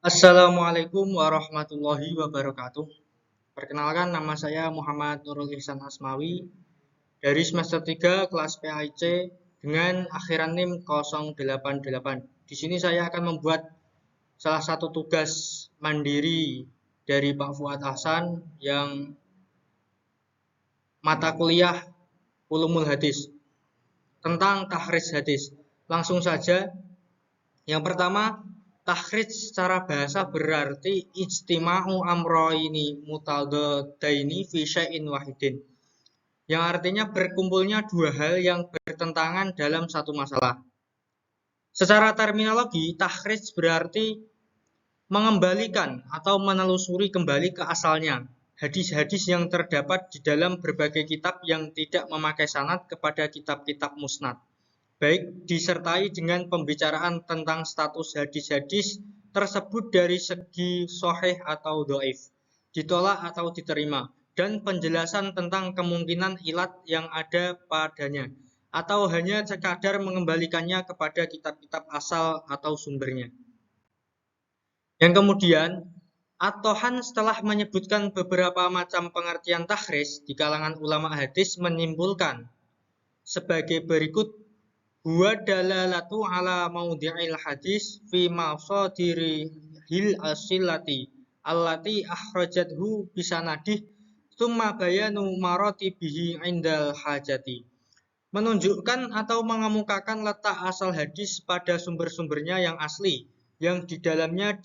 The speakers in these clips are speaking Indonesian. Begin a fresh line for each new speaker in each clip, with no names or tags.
Assalamualaikum warahmatullahi wabarakatuh. Perkenalkan, nama saya Muhammad Nurul Ihsan Asmawi dari semester 3 kelas PAIC dengan akhiran NIM 088. Di sini saya akan membuat salah satu tugas mandiri dari Pak Fuad Hasan yang mata kuliah Ulumul Hadis tentang takhrij hadis. Langsung saja. Yang pertama, takhrij secara bahasa berarti ijtima'u amroini mutadadaini fi syai'in wahidin. Yang artinya berkumpulnya dua hal yang bertentangan dalam satu masalah. Secara terminologi, takhrij berarti mengembalikan atau menelusuri kembali ke asalnya hadis-hadis yang terdapat di dalam berbagai kitab yang tidak memakai sanad kepada kitab-kitab musnad, baik disertai dengan pembicaraan tentang status hadis-hadis tersebut dari segi sahih atau dhaif, ditolak atau diterima, dan penjelasan tentang kemungkinan ilat yang ada padanya, atau hanya sekadar mengembalikannya kepada kitab-kitab asal atau sumbernya. Yang kemudian, At-Tohan setelah menyebutkan beberapa macam pengertian takhrij di kalangan ulama hadis menyimpulkan sebagai berikut: huwa dalalatu ala maudhi'il hadis fi masadirihil asilati allati akhrajathu bisanadih tsumma bayanu maratibihi indal hajati. Menunjukkan atau mengemukakan letak asal hadis pada sumber-sumbernya yang asli, yang di dalamnya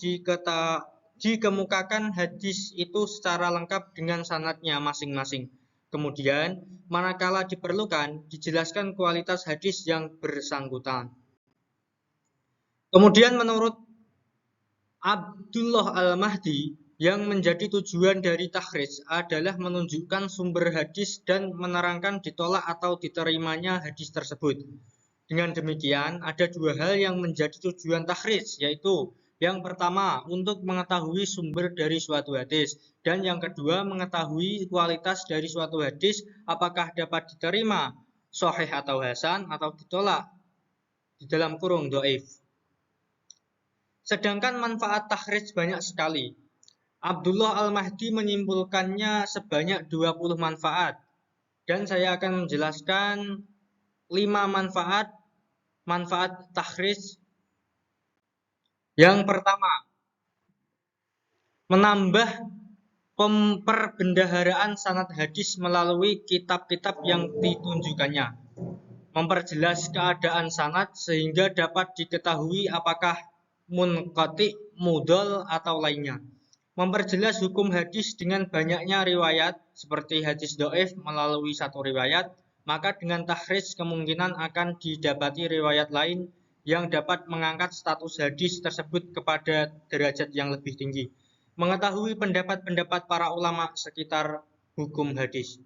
dikemukakan hadis itu secara lengkap dengan sanadnya masing-masing. Kemudian, manakala diperlukan, dijelaskan kualitas hadis yang bersangkutan. Kemudian menurut Abdullah Al-Mahdi, yang menjadi tujuan dari takhrij adalah menunjukkan sumber hadis dan menerangkan ditolak atau diterimanya hadis tersebut. Dengan demikian, ada dua hal yang menjadi tujuan takhrij, yaitu yang pertama, untuk mengetahui sumber dari suatu hadis, dan yang kedua, mengetahui kualitas dari suatu hadis, apakah dapat diterima sahih atau hasan, atau ditolak di dalam kurung dhaif. Sedangkan manfaat takhrij banyak sekali. Abdullah Al-Mahdi menyimpulkannya sebanyak 20 manfaat, dan saya akan menjelaskan 5 manfaat takhrij. Yang pertama, menambah perbendaharaan sanad hadis melalui kitab-kitab yang ditunjukkannya, memperjelas keadaan sanad sehingga dapat diketahui apakah munqati, mudhal, atau lainnya, memperjelas hukum hadis dengan banyaknya riwayat, seperti hadis dhaif melalui satu riwayat, maka dengan takhrij kemungkinan akan didapati riwayat lain yang dapat mengangkat status hadis tersebut kepada derajat yang lebih tinggi, mengetahui pendapat-pendapat para ulama sekitar hukum hadis.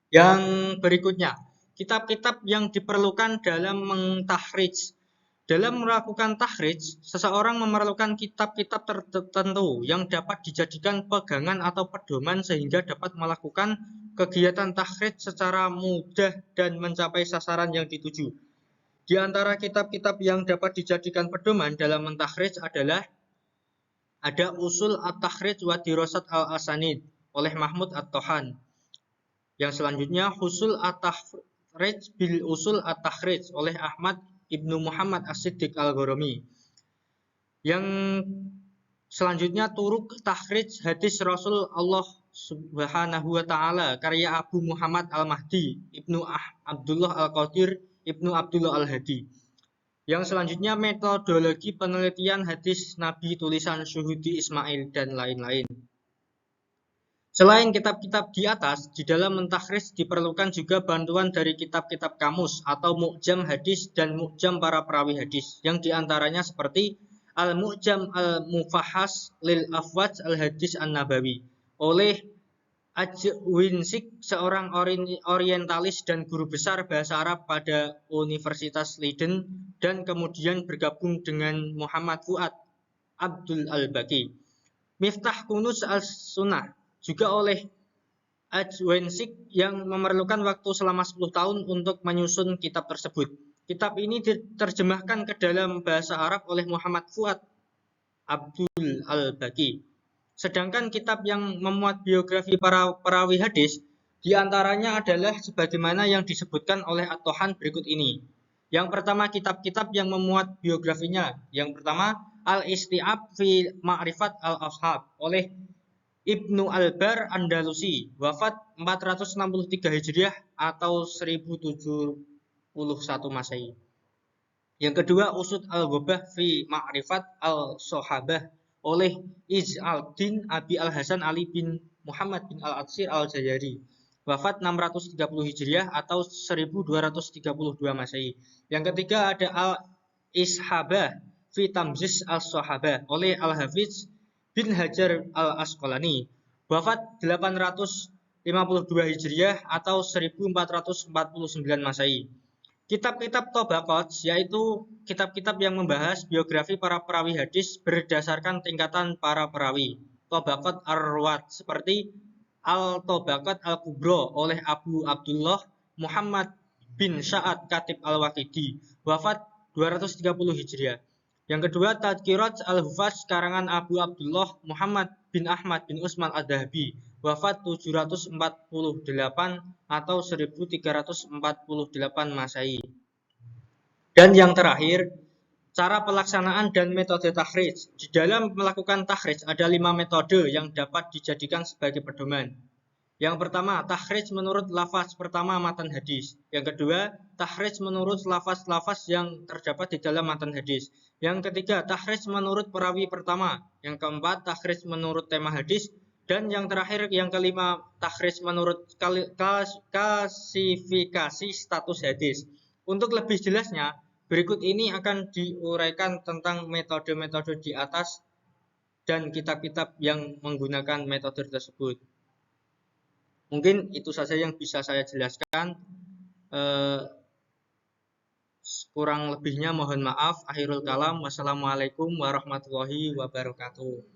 Yang berikutnya, kitab-kitab yang diperlukan dalam mentakhrij. Dalam melakukan takhrij, seseorang memerlukan kitab-kitab tertentu yang dapat dijadikan pegangan atau pedoman sehingga dapat melakukan kegiatan takhrij secara mudah dan mencapai sasaran yang dituju. Di antara kitab-kitab yang dapat dijadikan pedoman dalam mentakhrij adalah ada Usul At-Takhrij wa Dirasat Al-Asanid oleh Mahmud At-Tohan. Yang selanjutnya Husul At-Takhrij bil Usul At-Takhrij oleh Ahmad Ibnu Muhammad As-Siddiq Al-Ghorami. Yang selanjutnya Turuk Takhrij Hadis Rasul Allah Subhanahu wa Ta'ala karya Abu Muhammad Al-Mahdi Ibnu Abdullah Al-Qadir Ibnu Abdullah Al-Hadi. Yang selanjutnya metodologi penelitian hadis Nabi tulisan Syuhudi Ismail dan lain-lain. Selain kitab-kitab di atas, di dalam mentakhrij diperlukan juga bantuan dari kitab-kitab kamus atau mu'jam hadis dan mu'jam para perawi hadis, yang diantaranya seperti Al-Mu'jam Al-Mufahhas lil Afwaj Al-Hadis An-Nabawi oleh Ajwinsik, seorang orientalis dan guru besar bahasa Arab pada Universitas Leiden, dan kemudian bergabung dengan Muhammad Fuad Abdul Al-Baqi. Miftah Kunuz Al-Sunnah juga oleh Ajwinsik yang memerlukan waktu selama 10 tahun untuk menyusun kitab tersebut. Kitab ini diterjemahkan ke dalam bahasa Arab oleh Muhammad Fuad Abdul Al-Baqi. Sedangkan kitab yang memuat biografi para perawi hadis diantaranya adalah sebagaimana yang disebutkan oleh At-Tohan berikut ini. Yang pertama, kitab-kitab yang memuat biografinya. Yang pertama, Al-Isti'ab fi Ma'rifat Al-Ashab oleh Ibnu Al-Bar Andalusi, wafat 463 Hijriah atau 1071 Masehi. Yang kedua, Usud Al-Ghabah fi Ma'rifat Al-Sahabah oleh Izz-al-Din Abi Al-Hasan Ali bin Muhammad bin Al-Atsir Al-Jayari, wafat 630 Hijriah atau 1232 Masehi. Yang ketiga ada Al-Ishabah fi Tamziz Al-Sahabah oleh Al-Hafiz bin Hajar Al-Asqalani, wafat 852 Hijriah atau 1449 Masehi. Kitab-kitab Tabaqat yaitu kitab-kitab yang membahas biografi para perawi hadis berdasarkan tingkatan para perawi. Tabaqat Ar-Ruwat seperti Al-Tabaqat Al-Kubra oleh Abu Abdullah Muhammad bin Sa'ad Katib Al-Waqidi, wafat 230 Hijriah. Yang kedua, Tadkirat Al-Hufaz karangan Abu Abdullah Muhammad bin Ahmad bin Usman Ad-Dahabi, wafat 748 atau 1348 Masehi. Dan yang terakhir, cara pelaksanaan dan metode takhrij. Di dalam melakukan takhrij ada 5 metode yang dapat dijadikan sebagai pedoman. Yang pertama, takhrij menurut lafaz pertama matan hadis. Yang kedua, takhrij menurut lafaz-lafaz yang terdapat di dalam matan hadis. Yang ketiga, takhrij menurut perawi pertama. Yang keempat, takhrij menurut tema hadis. Dan yang terakhir, yang kelima, takhrij menurut klasifikasi status hadis. Untuk lebih jelasnya, berikut ini akan diuraikan tentang metode-metode di atas dan kitab-kitab yang menggunakan metode tersebut. Mungkin itu saja yang bisa saya jelaskan. Kurang lebihnya mohon maaf. Akhirul kalam. Wassalamualaikum warahmatullahi wabarakatuh.